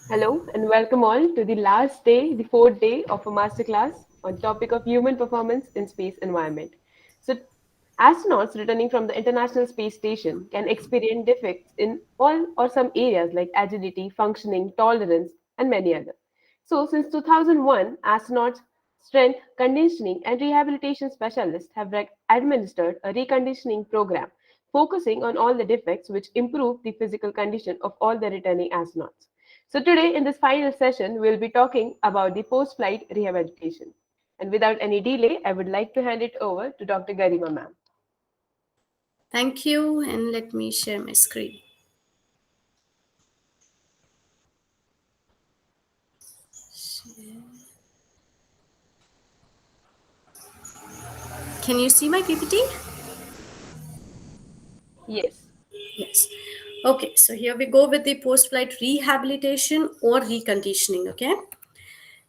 Hello and welcome all to the last day, the fourth day of a masterclass on topic of human performance in space environment. So, astronauts returning from the International Space Station can experience defects in all or some areas like agility, functioning, tolerance, and many others. So, since 2001, astronauts, strength, conditioning, and rehabilitation specialists have administered a reconditioning program focusing on all the defects which improve the physical condition of all the returning astronauts. So, today in this final session, we'll be talking about the post flight rehabilitation. And without any delay, I would like to hand it over to Dr. Garima ma'am. Thank you, and let me share my screen. Can you see my PPT? Yes. Yes. Okay, so here we go with the post-flight rehabilitation or reconditioning, okay?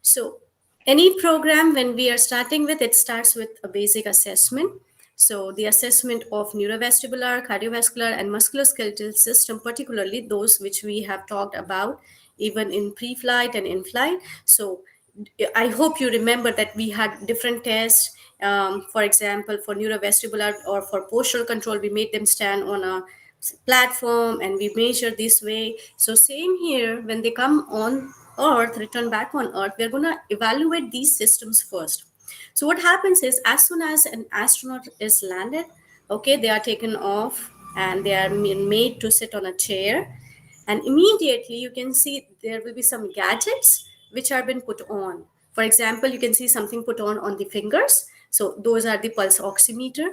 So any program when we are starting with, it starts with a basic assessment. So the assessment of neurovestibular, cardiovascular, and musculoskeletal system, particularly those which we have talked about even in pre-flight and in-flight. So I hope you remember that we had different tests. For example, for neurovestibular or for postural control, we made them stand on a platform and we measure this way. So same here, when they come on Earth, return back on Earth, we're going to evaluate these systems first. So what happens is, as soon as an astronaut is landed, okay, they are taken off and they are made to sit on a chair, and immediately you can see there will be some gadgets which are been put on. For example, you can see something put on the fingers. So those are the pulse oximeter.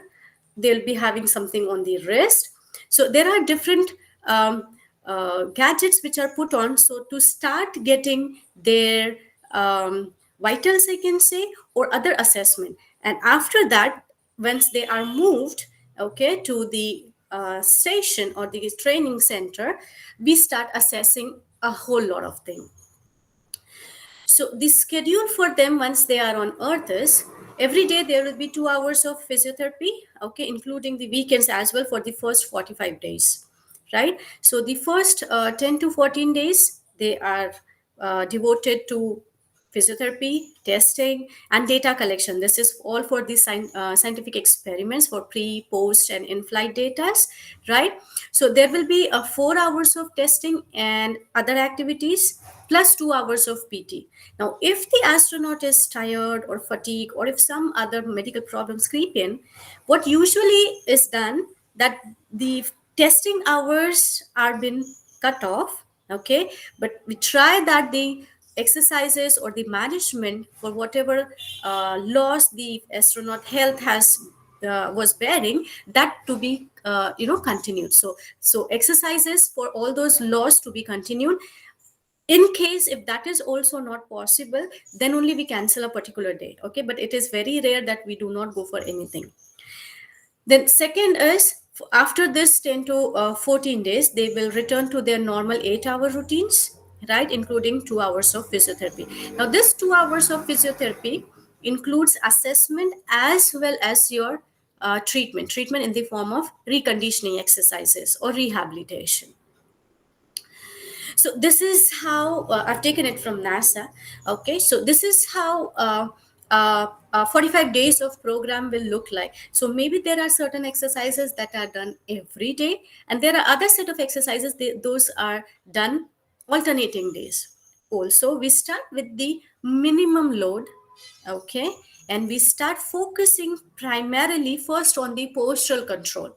They'll be having something on the wrist. So there are different gadgets which are put on, so to start getting their vitals, I can say, or other assessment. And after that, once they are moved, okay, to the station or the training center, we start assessing a whole lot of things. So the schedule for them once they are on Earth is, every day there will be 2 hours of physiotherapy, okay, including the weekends as well for the first 45 days, right? So the first 10 to 14 days, they are devoted to physiotherapy, testing, and data collection. This is all for the scientific experiments for pre, post, and in-flight data, right? So there will be 4 hours of testing and other activities plus 2 hours of PT. Now, if the astronaut is tired or fatigued, or if some other medical problems creep in, what usually is done, that the testing hours are been cut off, okay, but we try that the exercises or the management for whatever loss the astronaut health has was bearing, that to be continued. So exercises for all those loss to be continued. In case if that is also not possible, then only we cancel a particular date, okay, but it is very rare that we do not go for anything. Then second is, after this 10 to 14 days, they will return to their normal 8-hour routines, right, including 2 hours of physiotherapy. Now this 2 hours of physiotherapy includes assessment as well as your treatment in the form of reconditioning exercises or rehabilitation. So this is how I've taken it from NASA. Okay, so this is how 45 days of program will look like. So maybe there are certain exercises that are done every day, and there are other set of exercises, those are done alternating days. Also, we start with the minimum load, okay, and we start focusing primarily first on the postural control.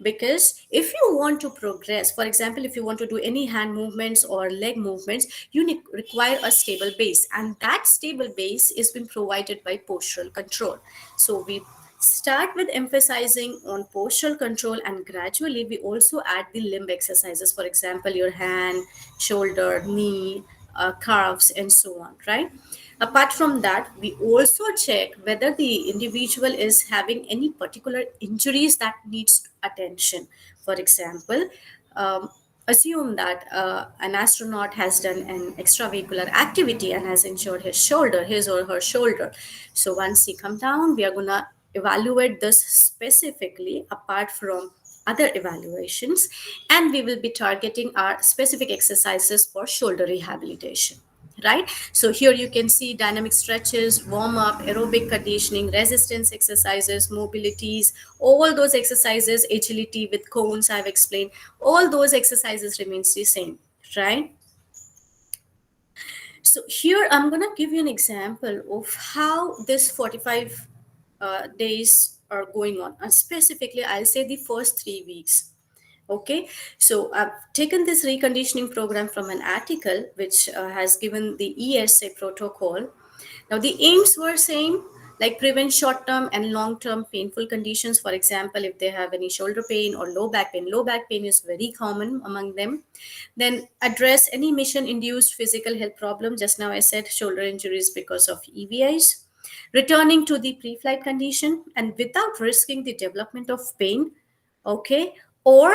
Because if you want to progress, for example, if you want to do any hand movements or leg movements, you require a stable base, and that stable base is been provided by postural control. So we start with emphasizing on postural control, and gradually we also add the limb exercises, for example, your hand, shoulder, knee, calves, and so on, right? Apart from that, we also check whether the individual is having any particular injuries that needs attention. For example, assume that an astronaut has done an extravehicular activity and has injured his or her shoulder. So once he come down, we are gonna evaluate this specifically apart from other evaluations, and we will be targeting our specific exercises for shoulder rehabilitation. Right, so here you can see dynamic stretches, warm up, aerobic conditioning, resistance exercises, mobilities, all those exercises, agility with cones I've explained, all those exercises remains the same. Right, so here I'm going to give you an example of how this 45 days are going on. And specifically, I'll say the first 3 weeks. Okay, so I've taken this reconditioning program from an article which has given the ESA protocol. Now, the aims were same, like prevent short-term and long-term painful conditions. For example, if they have any shoulder pain or low back pain is very common among them. Then address any mission-induced physical health problem. Just now I said shoulder injuries because of EVIs. Returning to the pre-flight condition and without risking the development of pain, okay, or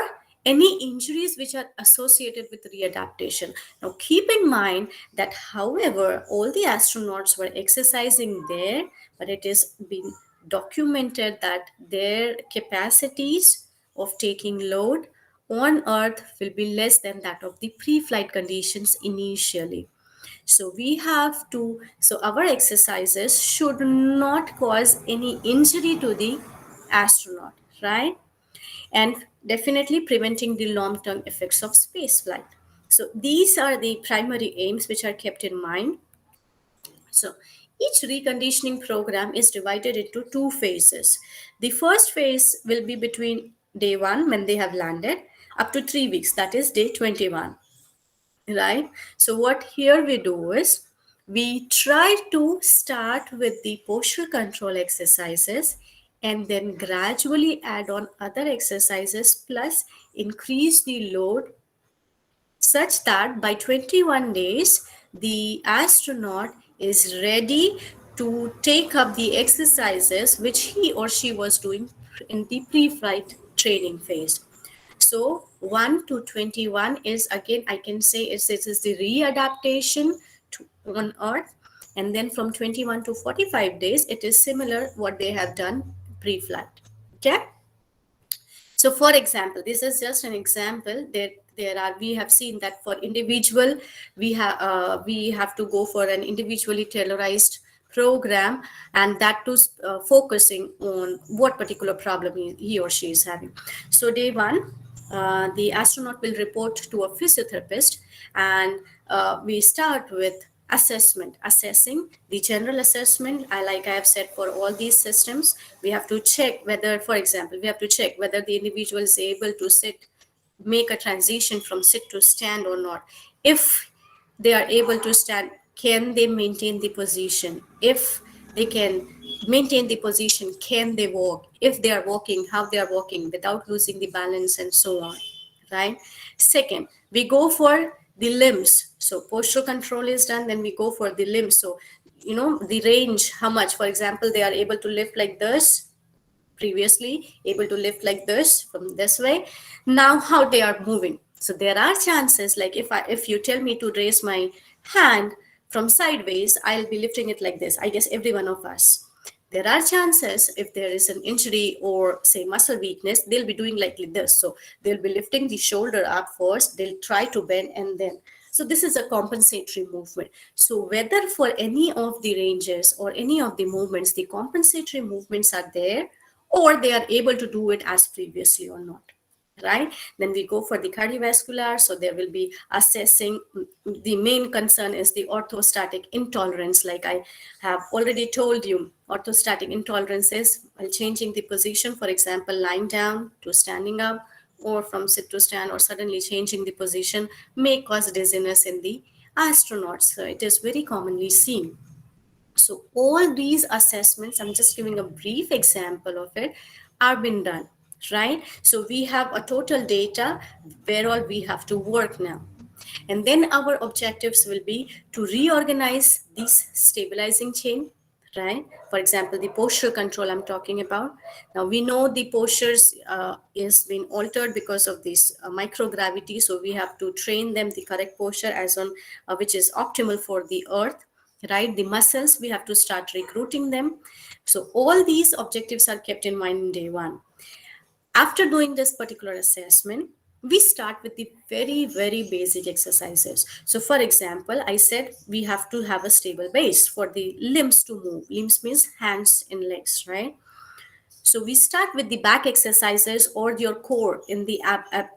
any injuries which are associated with readaptation. Now keep in mind that however all the astronauts were exercising there, but it is been documented that their capacities of taking load on earth will be less than that of the pre-flight conditions initially. So we have to, so our exercises should not cause any injury to the astronaut, right? And definitely preventing the long-term effects of space flight. So these are the primary aims which are kept in mind. So each reconditioning program is divided into two phases. The first phase will be between day 1 when they have landed up to 3 weeks, that is day 21, right? So what here we do is we try to start with the posture control exercises and then gradually add on other exercises plus increase the load such that by 21 days the astronaut is ready to take up the exercises which he or she was doing in the pre-flight training phase. So 1 to 21 is, again I can say it is the readaptation to, on earth, and then from 21 to 45 days it is similar what they have done pre-flight. Okay, so for example, this is just an example. There are, we have seen that for individual we have to go for an individually tailorized program, and that too focusing on what particular problem he or she is having. So day 1, the astronaut will report to a physiotherapist, and we start with assessment, assessing the general assessment. Like I have said, for all these systems we have to check whether, for example, we have to check whether the individual is able to sit, make a transition from sit to stand or not. If they are able to stand, can they maintain the position? If they can maintain the position, can they walk? If they are walking, how they are walking without losing the balance and so on, right? Second, we go for the limbs. So postural control is done, then we go for the limbs. So the range, how much, for example, they are able to lift like this, previously able to lift like this from this way, now how they are moving. So there are chances, like if you tell me to raise my hand from sideways, I'll be lifting it like this, I guess every one of us. There are chances if there is an injury or say muscle weakness, they'll be doing like this. So they'll be lifting the shoulder up first, they'll try to bend, and then, so this is a compensatory movement. So whether for any of the ranges or any of the movements, the compensatory movements are there, or they are able to do it as previously or not, right? Then we go for the cardiovascular. So there will be assessing, the main concern is the orthostatic intolerance. Like I have already told you, orthostatic intolerance is while changing the position, for example lying down to standing up, or from sit to stand, or suddenly changing the position may cause dizziness in the astronauts. So it is very commonly seen. So all these assessments, I'm just giving a brief example of it, are being done, right? So we have a total data where all we have to work now. And then our objectives will be to reorganize this stabilizing chain, right? For example, the posture control I'm talking about. Now we know the postures is being altered because of this microgravity. So we have to train them the correct posture as on which is optimal for the earth, right? The muscles, we have to start recruiting them. So all these objectives are kept in mind in day 1. After doing this particular assessment, we start with the very, very basic exercises. So for example, I said we have to have a stable base for the limbs to move. Limbs means hands and legs, right? So we start with the back exercises or your core in the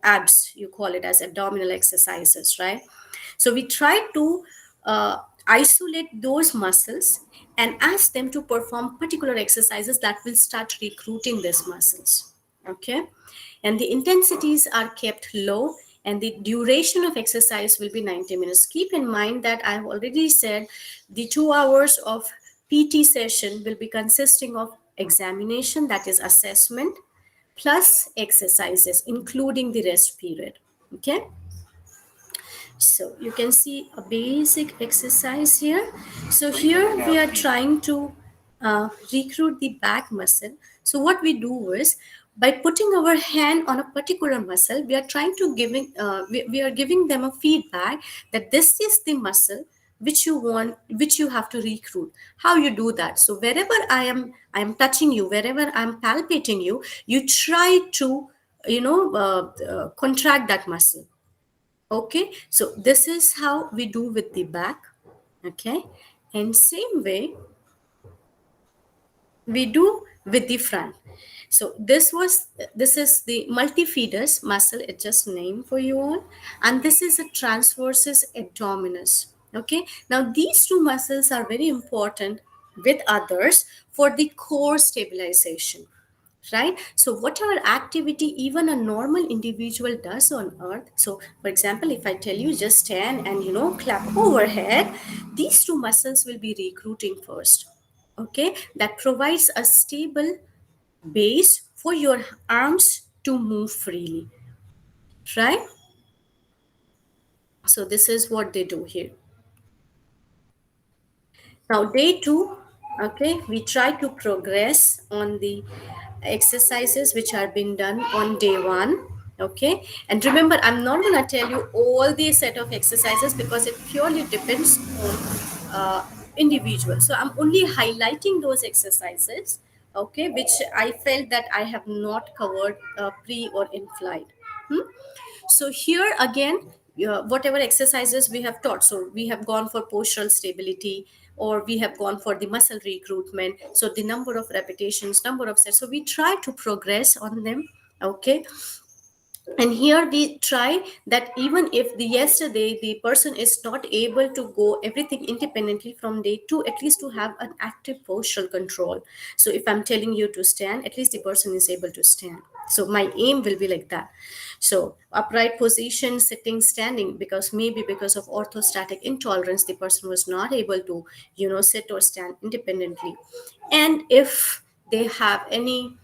abs, you call it as abdominal exercises, right? So we try to isolate those muscles and ask them to perform particular exercises that will start recruiting these muscles. Okay. And the intensities are kept low and the duration of exercise will be 90 minutes. Keep in mind that I've already said the 2 hours of PT session will be consisting of examination, that is assessment, plus exercises, including the rest period. Okay. So you can see a basic exercise here. So here we are trying to recruit the back muscle. So what we do is, by putting our hand on a particular muscle, we are trying to we are giving them a feedback that this is the muscle which you want, which you have to recruit. How you do that? So wherever I am touching you, wherever I am palpating you, you try to contract that muscle. Okay, so this is how we do with the back. Okay, and same way we do with the front. So this is the multifidus muscle, it's just name for you all, and this is a transversus abdominis. Okay, now these two muscles are very important with others for the core stabilization, right? So whatever activity even a normal individual does on earth, so for example, if I tell you just stand and clap overhead, these two muscles will be recruiting first. Okay, that provides a stable base for your arms to move freely, right? So this is what they do here. Now, day two, okay, we try to progress on the exercises which are being done on day one. Okay, and remember, I'm not going to tell you all the set of exercises because it purely depends on individual. So I'm only highlighting those exercises, okay, which I felt that I have not covered pre or in flight. Hmm? So here again, whatever exercises we have taught, so we have gone for postural stability, or we have gone for the muscle recruitment, so the number of repetitions, number of sets, so we try to progress on them. Okay, and here we try that even if the yesterday the person is not able to go everything independently, from day two at least to have an active postural control. So if I'm telling you to stand, at least the person is able to stand. So my aim will be like that. So upright position, sitting, standing, because maybe because of orthostatic intolerance the person was not able to sit or stand independently. And if they have any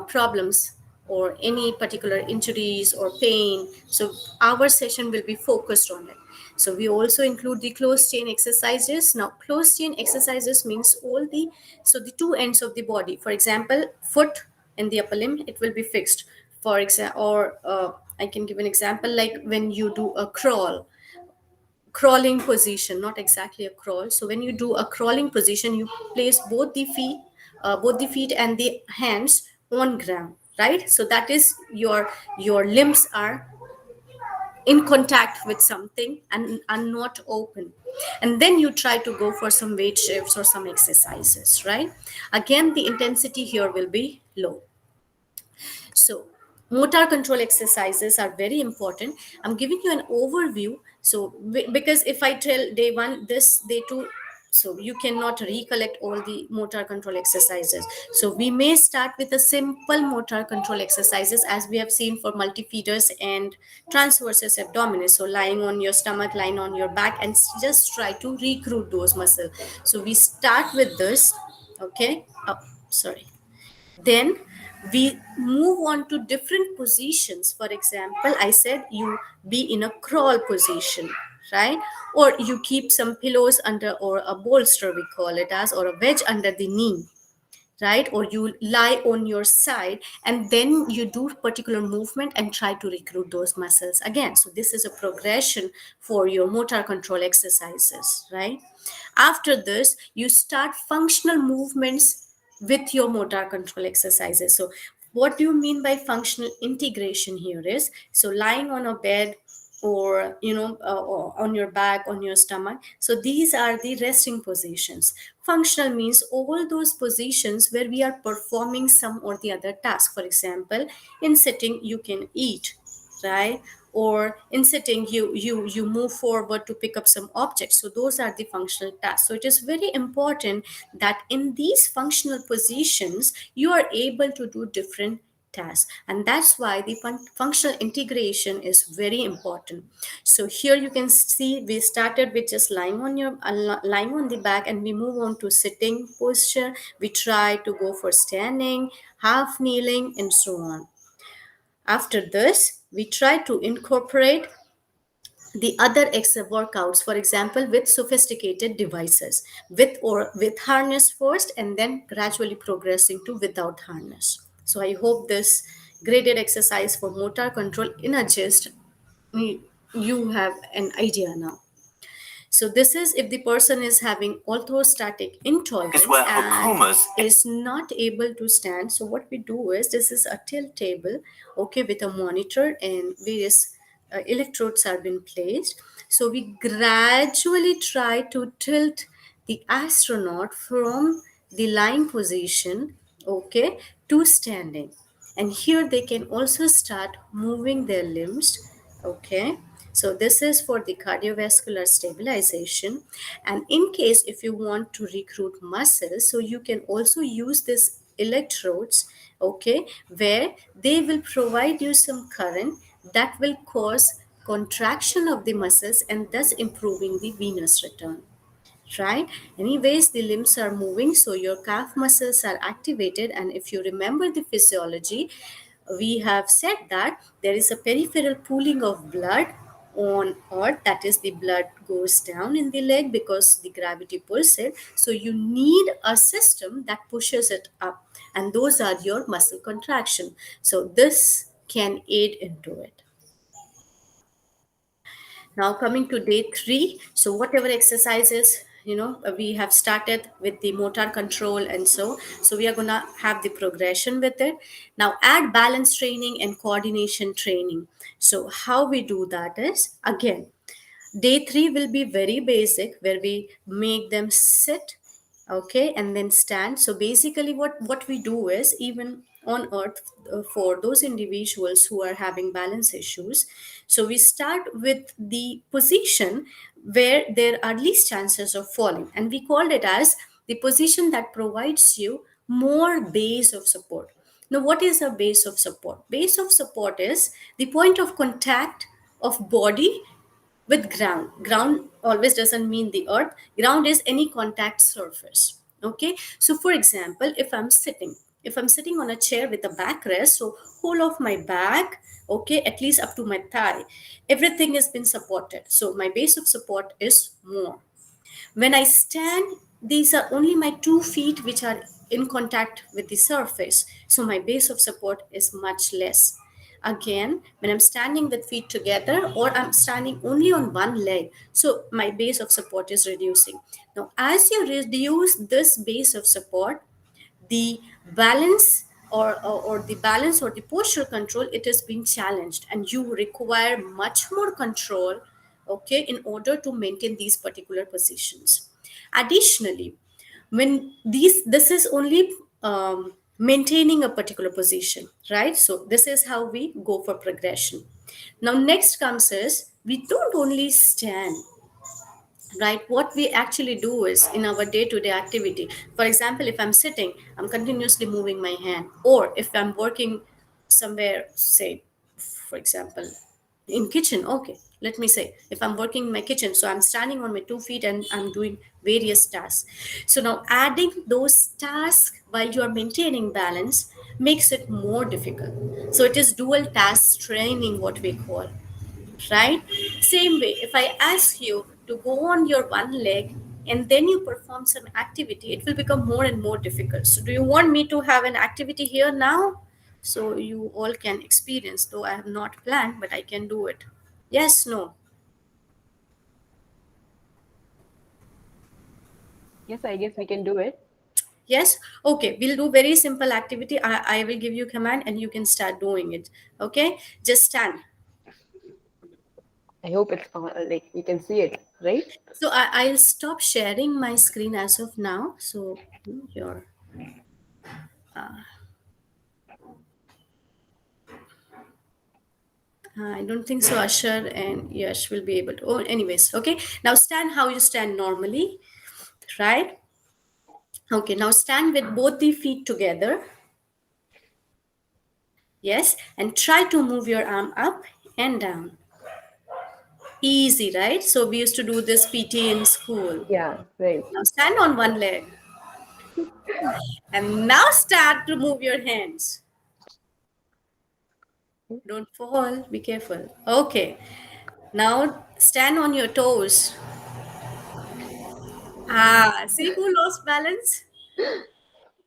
problems or any particular injuries or pain, so our session will be focused on it. So we also include the closed chain exercises. Now closed chain exercises means all the, so the two ends of the body, for example foot and the upper limb, it will be fixed. For example, or I can give an example, like when you do a crawling position, not exactly a crawl. So when you do a crawling position, you place both the feet and the hands on ground, right? So that is your limbs are in contact with something and are not open. And then you try to go for some weight shifts or some exercises, right? Again, the intensity here will be low. So, motor control exercises are very important. I'm giving you an overview. So, because if I tell day one, this, day two, so you cannot recollect all the motor control exercises. So, we may start with a simple motor control exercises as we have seen for multifidus and transversus abdominis. So, lying on your stomach, lying on your back, and just try to recruit those muscles. So, we start with this. Okay. Oh, sorry. Then we move on to different positions. For example, I said you be in a crawl position, right? Or you keep some pillows under, or a bolster we call it as, or a wedge under the knee, right? Or you lie on your side and then you do particular movement and try to recruit those muscles again. So this is a progression for your motor control exercises, right? After this, you start functional movements with your motor control exercises. So What do you mean by functional integration here is, so lying on a bed, or or on your back, on your stomach, so these are the resting positions. Functional means all those positions where we are performing some or the other task. For example, in sitting you can eat, right? Or in sitting you move forward to pick up some objects. So those are the functional tasks. So it is very important that in these functional positions you are able to do different tasks, and that's why the functional integration is very important. So here you can see we started with just lying on your lying on the back, and we move on to sitting posture. We try to go for standing, half kneeling, and so on. After this, we try to incorporate the other workouts, for example, with sophisticated devices, with or with harness first, and then gradually progressing to without harness. So I hope this graded exercise for motor control in a gist, you have an idea now. So this is if the person is having orthostatic intolerance and is not able to stand. So what we do is, this is a tilt table, okay, with a monitor and various electrodes are being placed. So we gradually try to tilt the astronaut from the lying position, okay, to standing. And here they can also start moving their limbs, okay. So this is for the cardiovascular stabilization. And in case if you want to recruit muscles, so you can also use this electrodes, okay, where they will provide you some current that will cause contraction of the muscles and thus improving the venous return, right? Anyways, the limbs are moving, so your calf muscles are activated. And if you remember the physiology, we have said that there is a peripheral pooling of blood on earth, that is, the blood goes down in the leg because the gravity pulls it. So you need a system that pushes it up, and those are your muscle contraction. So this can aid into it. Now coming to day 3, so whatever exercises, we have started with the motor control, and so we are gonna have the progression with it. Now add balance training and coordination training. So how we do that is, again, day 3 will be very basic, where we make them sit, okay, and then stand. So basically what we do is, even on earth, for those individuals who are having balance issues, so we start with the position where there are least chances of falling, and we called it as the position that provides you more base of support. Now what is a base of support? Base of support is the point of contact of body with ground. Ground always doesn't mean the earth. Ground is any contact surface, okay. So for example, if I'm sitting on a chair with a backrest, so whole of my back, okay, at least up to my thigh, everything has been supported, so my base of support is more. When I stand, these are only my 2 feet which are in contact with the surface, so my base of support is much less. Again, when I'm standing with feet together, or I'm standing only on one leg, so my base of support is reducing. Now, as you reduce this base of support, the balance, or the balance or the posture control, it is being challenged, and you require much more control, okay, in order to maintain these particular positions. Additionally, when this is only maintaining a particular position, right? So this is how we go for progression. Now next comes is, we don't only stand, right? What we actually do is, in our day-to-day activity, for example, if I'm sitting, I'm continuously moving my hand, or if I'm working somewhere, say, for example, in kitchen, okay, let me say, if I'm working in my kitchen, so I'm standing on my 2 feet and I'm doing various tasks. So now adding those tasks while you are maintaining balance makes it more difficult. So it is dual task training, what we call, right? Same way, if I ask you to go on your one leg and then you perform some activity, it will become more and more difficult. So, do you want me to have an activity here now? So, you all can experience, though I have not planned, but I can do it. Yes, no. Yes, I guess we can do it. Yes. Okay, we'll do very simple activity. I will give you command and you can start doing it. Okay, just stand. I hope it's like you can see it, right? So I'll stop sharing my screen as of now. So your I don't think so. Asher and Yash will be able to. Oh, anyways, okay. Now stand how you stand normally, right? Okay. Now stand with both the feet together. Yes, and try to move your arm up and down. Easy, right? So we used to do this PT in school. Yeah, right. Now stand on one leg and now start to move your hands. Don't fall. Be careful. Okay. Now stand on your toes. Ah, see who lost balance?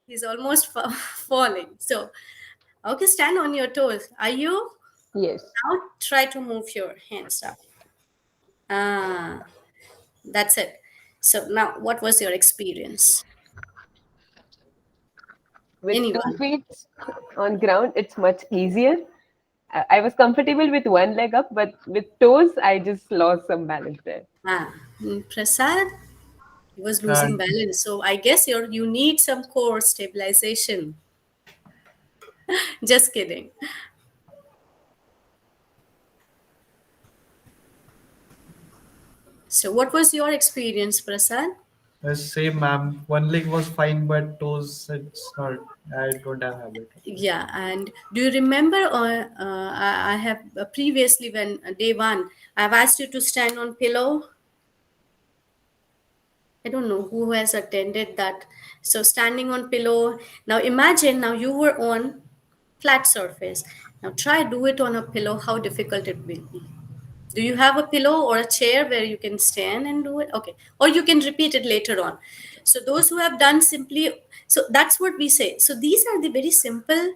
He's almost falling. So, okay, stand on your toes. Are you? Yes. Now try to move your hands up. Ah, that's it. So now, what was your experience? With two Anyone? feet on ground, it's much easier. I was comfortable with one leg up, but with toes, I just lost some balance there. Ah, Prasad, he was Uh, losing balance. So I guess you need some core stabilization. Just kidding. So what was your experience, Prasad? Same, ma'am. One leg was fine, but toes, it's not. I don't have habit of it. Yeah, and do you remember? I have previously, when day one, I've asked you to stand on pillow. I don't know who has attended that. So standing on pillow. Now imagine now you were on flat surface. Now try do it on a pillow. How difficult it will be. Do you have a pillow or a chair where you can stand and do it? Okay. Or you can repeat it later on. So those who have done simply, so that's what we say. So these are the very simple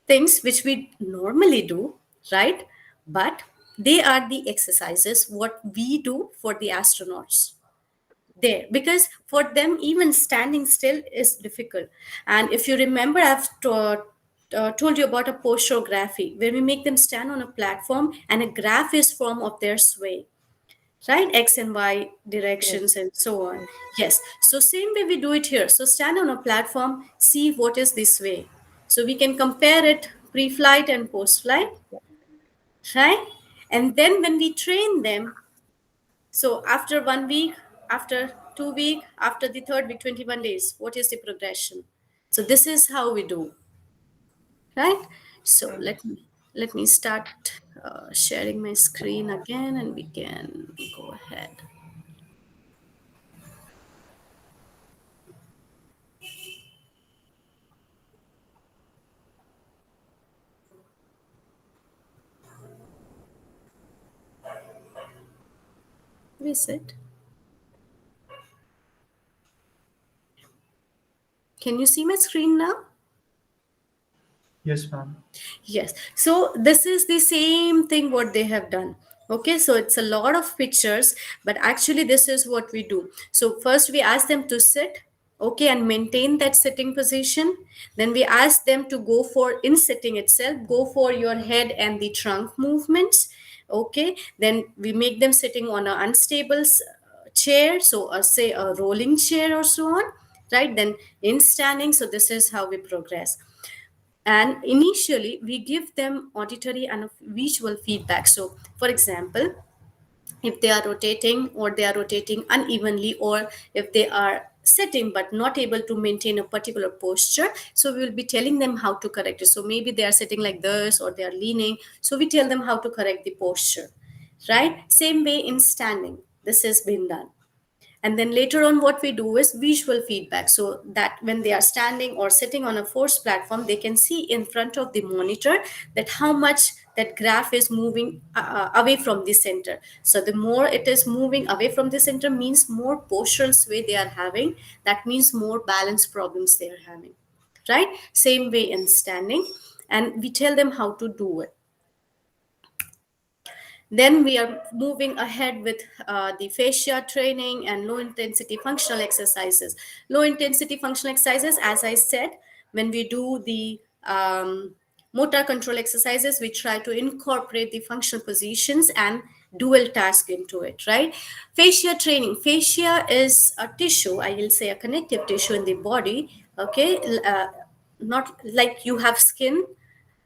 things which we normally do, right? But they are the exercises what we do for the astronauts there, because for them even standing still is difficult. And if you remember, I've told you about a posterography where we make them stand on a platform and a graph is formed of their sway, right? X and Y directions Yes. and so on. Yes, so same way we do it here. So stand on a platform, see what is this way, so we can compare it pre-flight and post-flight, right? And then when we train them, so after 1 week, after 2 week, after the third week, 21 days, what is the progression? So this is how we do, right? So let me start sharing my screen again, and we can go ahead. Where is it? Can you see my screen now? Yes, ma'am. Yes. So this is the same thing what they have done. Okay, so it's a lot of pictures, but actually this is what we do. So first we ask them to sit, okay, and maintain that sitting position. Then we ask them to go for in sitting itself, go for your head and the trunk movements. Okay, then we make them sitting on an unstable chair, so say a rolling chair or so on, right? Then in standing, so this is how we progress. And initially we give them auditory and visual feedback. So for example, if they are rotating or they are rotating unevenly, or if they are sitting but not able to maintain a particular posture, so we will be telling them how to correct it. So maybe they are sitting like this or they are leaning, so we tell them how to correct the posture, right? Same way in standing, this has been done. And then later on what we do is visual feedback, so that when they are standing or sitting on a forced platform, they can see in front of the monitor that how much that graph is moving away from the center. So the more it is moving away from the center means more postural sway they are having, that means more balance problems they are having, right? Same way in standing, and we tell them how to do it. Then we are moving ahead with the fascia training and low intensity functional exercises. Low intensity functional exercises, as I said, when we do the motor control exercises, we try to incorporate the functional positions and dual task into it, right? Fascia training. Fascia is a tissue, I will say a connective tissue in the body, okay? Not like you have skin,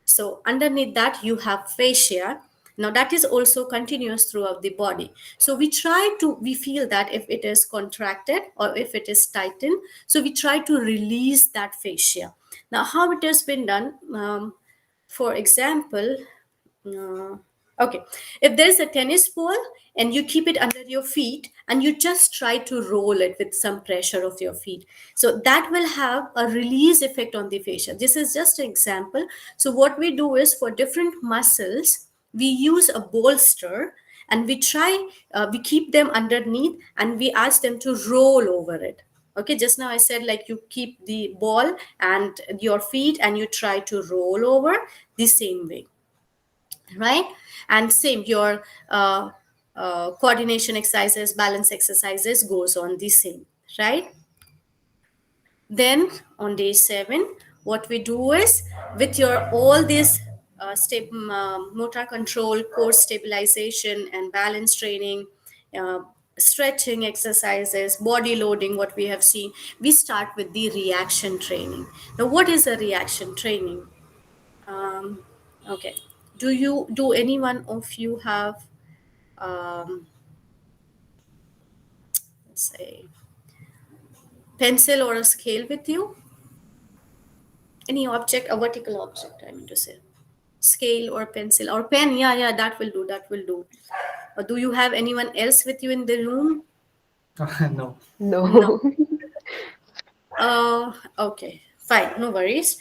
so underneath that you have fascia. Now that is also continuous throughout the body. So we feel that if it is contracted or if it is tightened, so we try to release that fascia. Now how it has been done, for example, uh, okay, if there's a tennis ball and you keep it under your feet and you just try to roll it with some pressure of your feet, so that will have a release effect on the fascia. This is just an example. So what we do is for different muscles, we use a bolster and we keep them underneath and we ask them to roll over it. Okay, just now I said like you keep the ball and your feet and you try to roll over the same way, right? And same, your coordination exercises, balance exercises goes on the same, right? Then on day 7, what we do is with your all this motor control, core stabilization and balance training, uh, stretching exercises, body loading, what we have seen, we start with the reaction training. Now what is a reaction training? um, okay, do anyone of you have um, let's say pencil or a scale with you? Any object, a vertical object, I mean to say. Scale or pencil or pen. Yeah, yeah, that will do. That will do. Or do you have anyone else with you in the room? No. No. No. Okay, fine, no worries.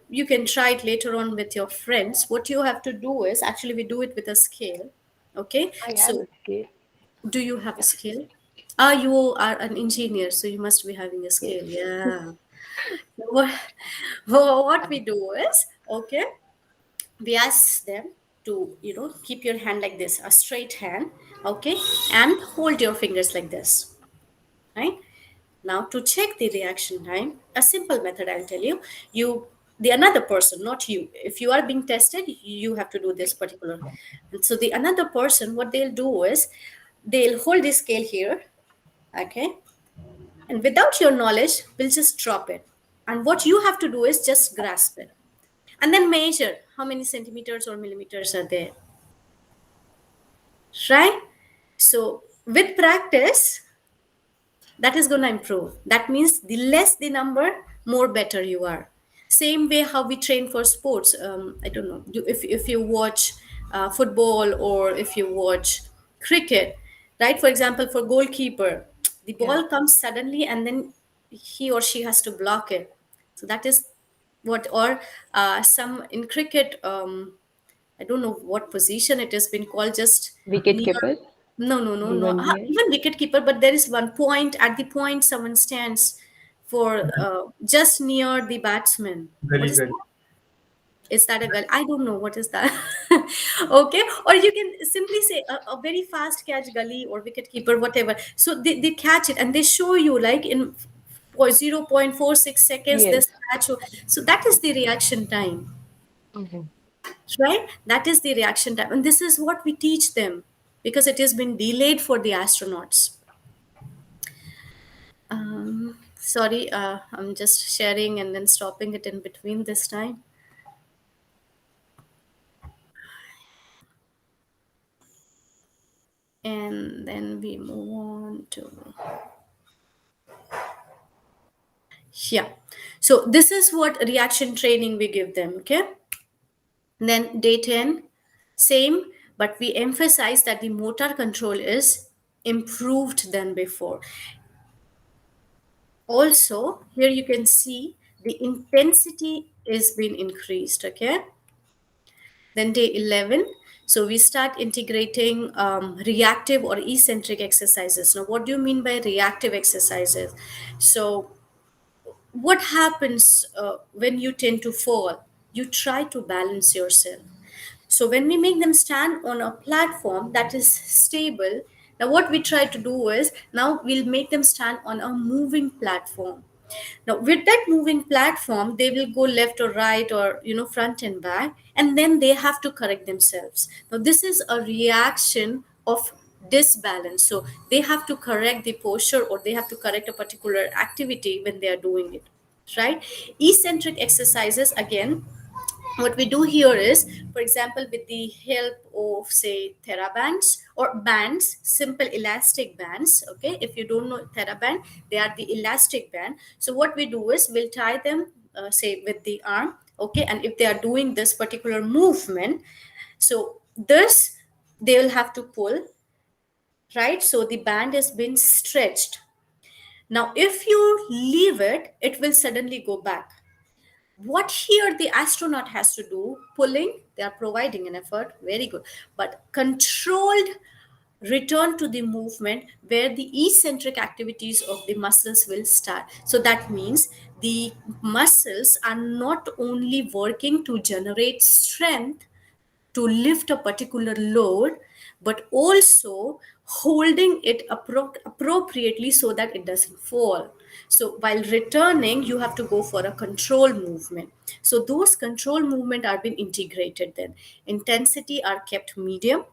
You can try it later on with your friends. What you have to do is actually we do it with a scale. Okay, I have so a scale. do you have a scale? Ah, you are an engineer, so you must be having a Yes. scale. Yeah. What, what we do is, okay, we ask them to, keep your hand like this, a straight hand, okay, and hold your fingers like this, right? Now to check the reaction time, a simple method I'll tell you. The another person, not you. If you are being tested, you have to do this particular. And so the another person, what they'll do is they'll hold the scale here, okay, and without your knowledge, we'll just drop it. And what you have to do is just grasp it and then measure how many centimeters or millimeters are there, right? So with practice, that is going to improve. That means the less the number, more better you are. Same way how we train for sports. I don't know, if you watch football or if you watch cricket, right? For example, for goalkeeper, the Yeah. ball comes suddenly and then he or she has to block it. So that is what, or some in cricket, I don't know what position it has been called, just Wicket near. keeper. No, no, no, no. V1 Even wicket keeper, but there is one point. At the point, someone stands for just near the batsman. What Gully is gully. that? Is that a girl? I don't know what is that. Okay, or you can simply say a very fast catch, gully or wicket keeper, whatever. So they catch it and they show you like in 0.46 seconds Yes. this catch. So that is the reaction time, Okay. right? That is the reaction time, and this is what we teach them because it has been delayed for the astronauts. Sorry, I'm just sharing and then stopping it in between this time. And then we move on to, yeah. So this is what reaction training we give them, okay? Then day 10, same, but we emphasize that the motor control is improved than before. Also, here you can see the intensity is being increased, okay? Then day 11, so we start integrating reactive or eccentric exercises. Now what do you mean by reactive exercises? So what happens when you tend to fall? You try to balance yourself. So when we make them stand on a platform that is stable, now what we try to do is now we'll make them stand on a moving platform. Now with that moving platform, they will go left or right or front and back, and then they have to correct themselves. Now this is a reaction of disbalance. So they have to correct the posture, or they have to correct a particular activity when they are doing it. Right? Eccentric exercises, again, what we do here is, for example, with the help of say therabands or bands, simple elastic bands. Okay, if you don't know theraband, they are the elastic band. So what we do is we'll tie them, say with the arm. Okay, and if they are doing this particular movement, so this they will have to pull, right? So the band has been stretched. Now if you leave it, it will suddenly go back. What here the astronaut has to do, pulling, they are providing an effort, very good, but controlled return to the movement where the eccentric activities of the muscles will start. So that means the muscles are not only working to generate strength to lift a particular load, but also holding it appropriately so that it doesn't fall. So while returning, you have to go for a control movement. So those control movement are being integrated. Then intensity are kept medium.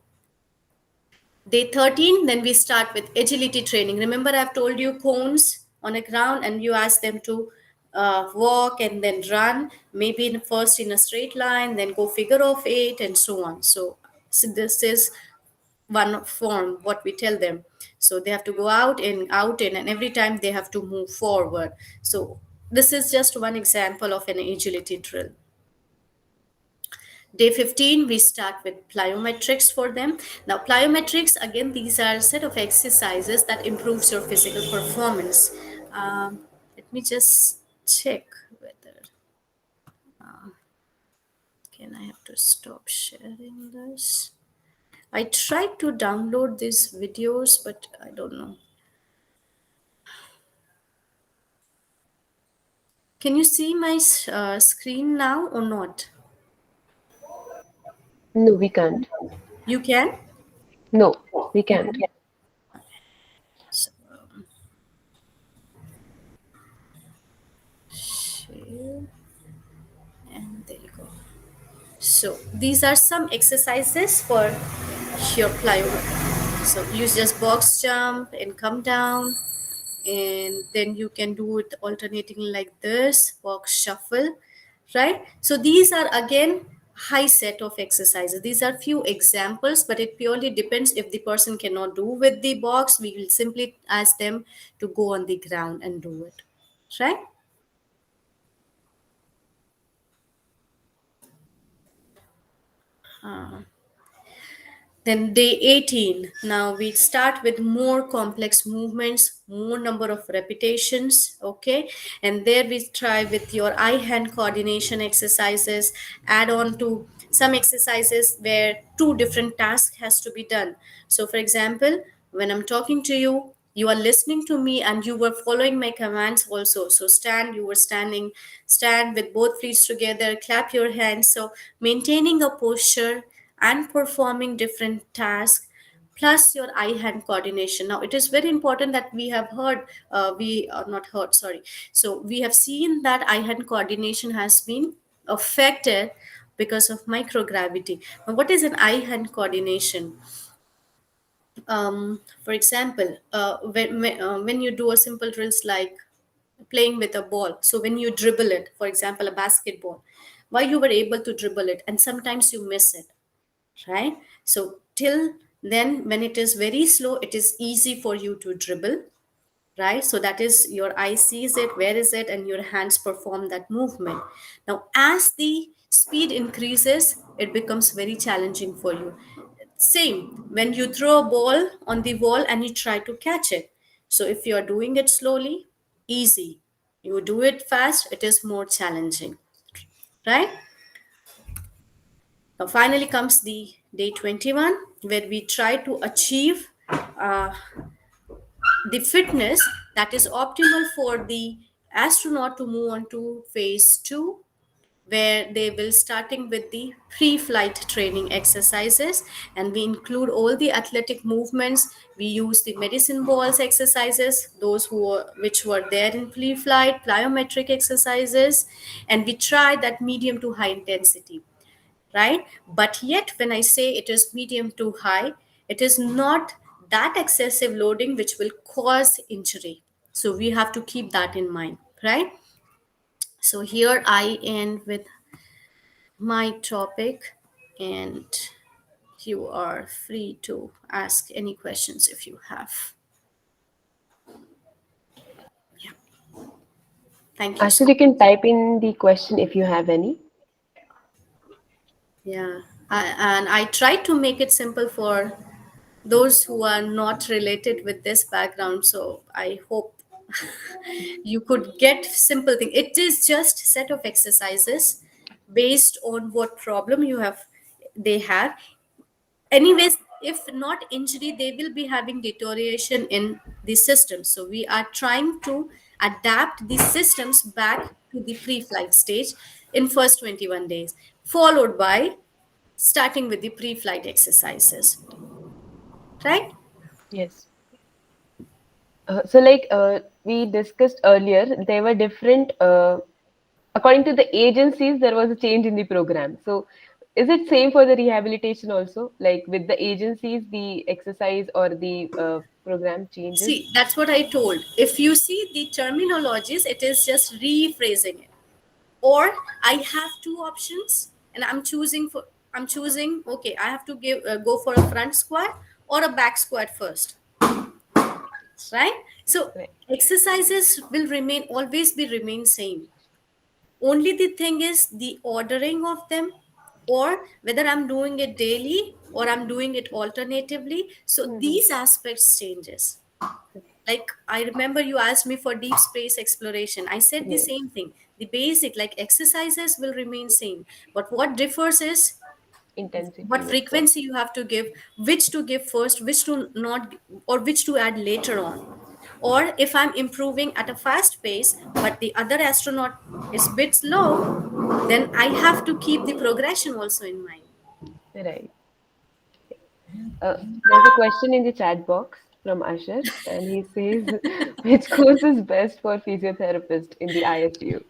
Day 13, then we start with agility training. Remember, I've told you cones on a ground, and you ask them to walk and then run, maybe first in a straight line, then go figure of eight, and so on. So this is one form, what we tell them. So they have to go out in, and every time they have to move forward. So this is just one example of an agility drill. Day 15, we start with plyometrics for them. Now, plyometrics, again, these are a set of exercises that improves your physical performance. Let me just check whether, can I have to stop sharing this? I tried to download these videos, but I don't know. Can you see my screen now or not? No, we can't. You can? No, we can't. So, share, and there you go. So these are some exercises for your plyometric. So you just box jump and come down, and then you can do it alternating like this, box shuffle, right? So these are again high set of exercises. These are few examples, but it purely depends. If the person cannot do with the box, we will simply ask them to go on the ground and do it, right? Then day 18, now we start with more complex movements, more number of repetitions, okay? And there we try with your eye-hand coordination exercises, add on to some exercises where two different tasks has to be done. So for example, when I'm talking to you, you are listening to me and you were following my commands also. So stand, you were standing, stand with both feet together, clap your hands. So maintaining a posture and performing different tasks, plus your eye hand coordination. Now it is very important that we have heard, we are not heard, sorry, so we have seen that eye hand coordination has been affected because of microgravity. Now what is an eye hand coordination? For example, when you do a simple drills like playing with a ball, so when you dribble it, for example a basketball, why you were able to dribble it and sometimes you miss it, right? So till then, when it is very slow, it is easy for you to dribble, right? So that is your eye sees it, where is it, and your hands perform that movement. Now as the speed increases, it becomes very challenging for you. Same when you throw a ball on the wall and you try to catch it. So if you are doing it slowly, easy. You do it fast, it is more challenging, right? Now, finally comes the day 21, where we try to achieve uh, the fitness that is optimal for the astronaut to move on to phase 2, where they will starting with the pre-flight training exercises, and we include all the athletic movements. We use the medicine balls exercises, those which were there in pre-flight plyometric exercises, and we try that medium to high intensity, right? But yet when I say it is medium to high, it is not that excessive loading which will cause injury. So we have to keep that in mind, right? So here I end with my topic, and you are free to ask any questions if you have. Yeah. Thank you so Actually, you can type in the question if you have any. Yeah. And I try to make it simple for those who are not related with this background. So I hope you could get simple thing. It is just set of exercises based on what problem you have they have. Anyways, if not injury, they will be having deterioration in the system. So we are trying to adapt the systems back to the pre-flight stage in first 21 days, followed by starting with the pre-flight exercises, right? Yes. So, we discussed earlier, there were different, according to the agencies, there was a change in the program. So, is it same for the rehabilitation also? Like with the agencies, the exercise or the program changes? See, that's what I told. If you see the terminologies, it is just rephrasing it. Or I have two options, and I'm choosing. Okay, I have to go for a front squat or a back squat first, right? So Right. exercises will remain always be remain same. Only the thing is the ordering of them, or whether I'm doing it daily or I'm doing it alternatively. So Hmm. these aspects changes. Like I remember you asked me for deep space exploration. I said the Yes. same thing. The basic like exercises will remain same, but what differs is what Intensity of what? frequency you have to give, which to give first, which to not, or which to add later on. Or if I'm improving at a fast pace but the other astronaut is bit slow, then I have to keep the progression also in mind. Right. There's a question in the chat box from Asher, and he says, which course is best for physiotherapist in the ISU?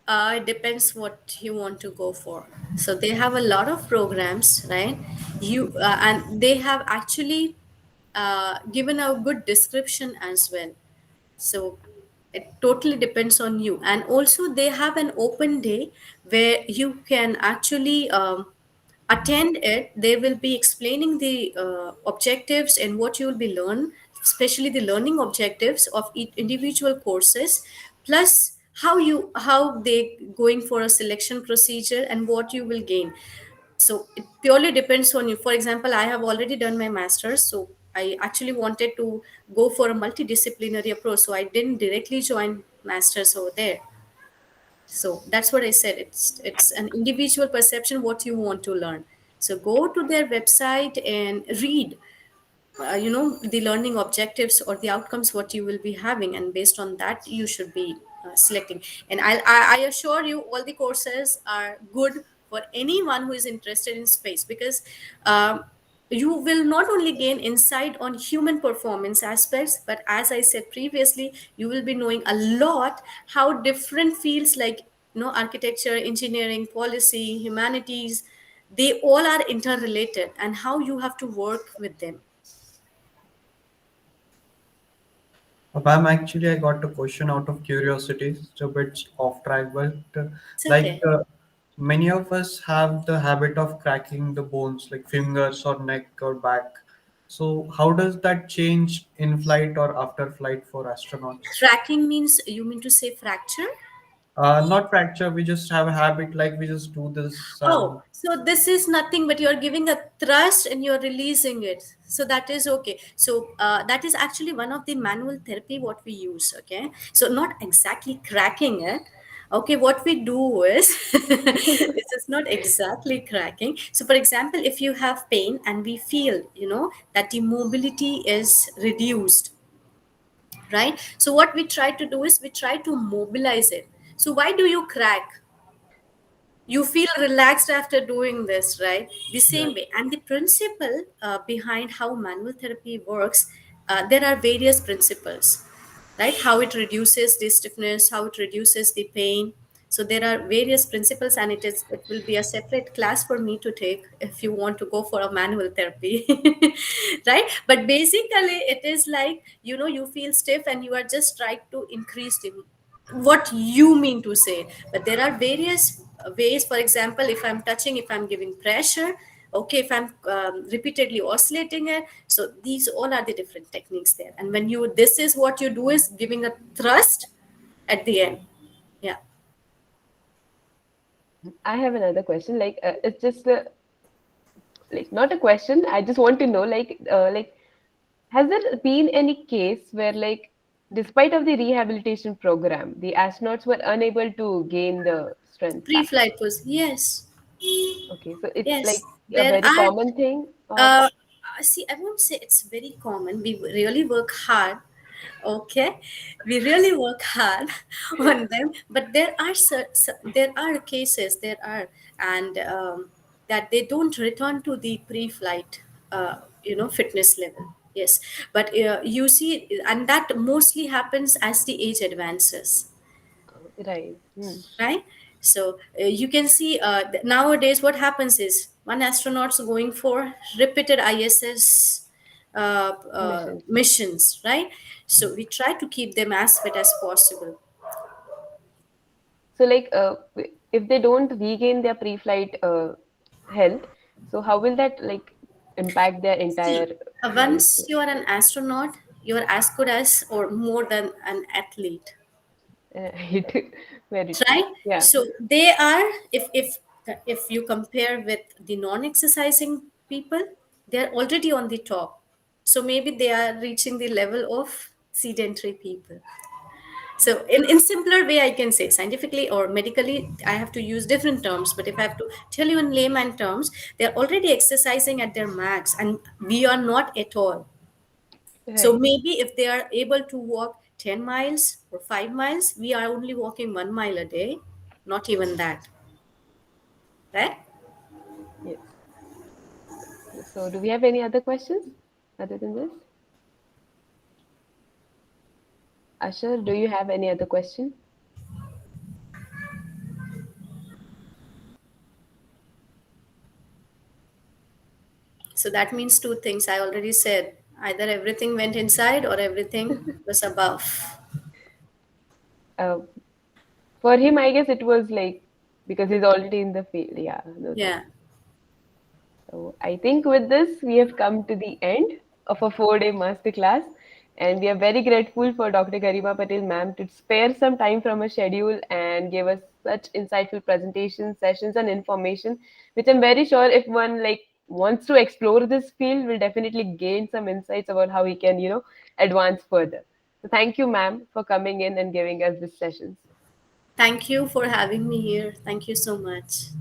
It depends what you want to go for. So they have a lot of programs, right? You and they have actually given a good description as well. So it totally depends on you. And also they have an open day where you can actually attend it. They will be explaining the objectives and what you will be learn, especially the learning objectives of each individual courses, plus how they going for a selection procedure and what you will gain. So it purely depends on you. For example, I have already done my master's, so I actually wanted to go for a multidisciplinary approach, so I didn't directly join masters over there. So that's what I said. It's an individual perception what you want to learn. So go to their website and read, the learning objectives or the outcomes what you will be having, and based on that you should be selecting. And I assure you all the courses are good for anyone who is interested in space, because you will not only gain insight on human performance aspects, but as I said previously, you will be knowing a lot how different fields like architecture, engineering, policy, humanities, they all are interrelated, and how you have to work with them. Ma'am, actually, I got a question out of curiosity. It's a bit off track, but It's like okay. many of us have the habit of cracking the bones, like fingers or neck or back. So, how does that change in flight or after flight for astronauts? Cracking means you mean to say fracture? Not fracture. We just have a habit, like we just do this, Oh, and so this is nothing but you're giving a thrust and you're releasing it. So that is okay. So that is actually one of the manual therapy what we use. Okay. So not exactly cracking it. Okay. What we do is, this is not exactly cracking. So for example, if you have pain and we feel, that the mobility is reduced, right? So what we try to do is we try to mobilize it. So why do you crack? You feel relaxed after doing this, right? The same Right. way. And the principle behind how manual therapy works, there are various principles, right? How it reduces the stiffness, how it reduces the pain. So there are various principles, and it will be a separate class for me to take if you want to go for a manual therapy. Right? But basically it is like, you feel stiff and you are just trying to increase the what you mean to say. But there are various ways. For example, if I'm touching, if I'm giving pressure, okay, if I'm repeatedly oscillating it, so these all are the different techniques there. And when you this is what you do is giving a thrust at the end. Yeah. I have another question. Like, it's just like not a question. I just want to know, like, has there been any case where, like, despite of the rehabilitation program, the astronauts were unable to gain the strength back? Pre-flight was, yes. Okay, so it's Yes, like a there very are. common thing, or Uh, See, I won't say it's very common. We really work hard. Okay, we really work hard on them. But there are cases, there are, and that they don't return to the pre-flight, fitness level. Yes, but you see, and that mostly happens as the age advances, right? Hmm. right? So you can see nowadays what happens is one astronaut's going for repeated ISS Missions. missions, right? So we try to keep them as fit as possible. So, like, if they don't regain their pre-flight health, so how will that like impact their entire See, life? once you are an astronaut, you are as good as or more than an athlete, Right. Very true. right? Yeah. So they are, if you compare with the non-exercising people, they are already on the top. So maybe they are reaching the level of sedentary people. So in simpler way, I can say scientifically or medically, I have to use different terms. But if I have to tell you in layman terms, they're already exercising at their max, and we are not at all. So Right. maybe if they are able to walk 10 miles or 5 miles, we are only walking 1 mile a day, not even that, right? Yes. So, do we have any other questions other than this? Asher, do you have any other question? So that means two things I already said. Either everything went inside or everything was above. Uh, for him, I guess it was like because he's already in the field. Yeah. No, that's Yeah. so I think with this, we have come to the end of a 4-day masterclass. And we are very grateful for Dr. Garima Patel, ma'am, to spare some time from her schedule and give us such insightful presentations, sessions, and information, which I'm very sure if one like wants to explore this field, will definitely gain some insights about how he can, advance further. So thank you, ma'am, for coming in and giving us these sessions. Thank you for having me here. Thank you so much.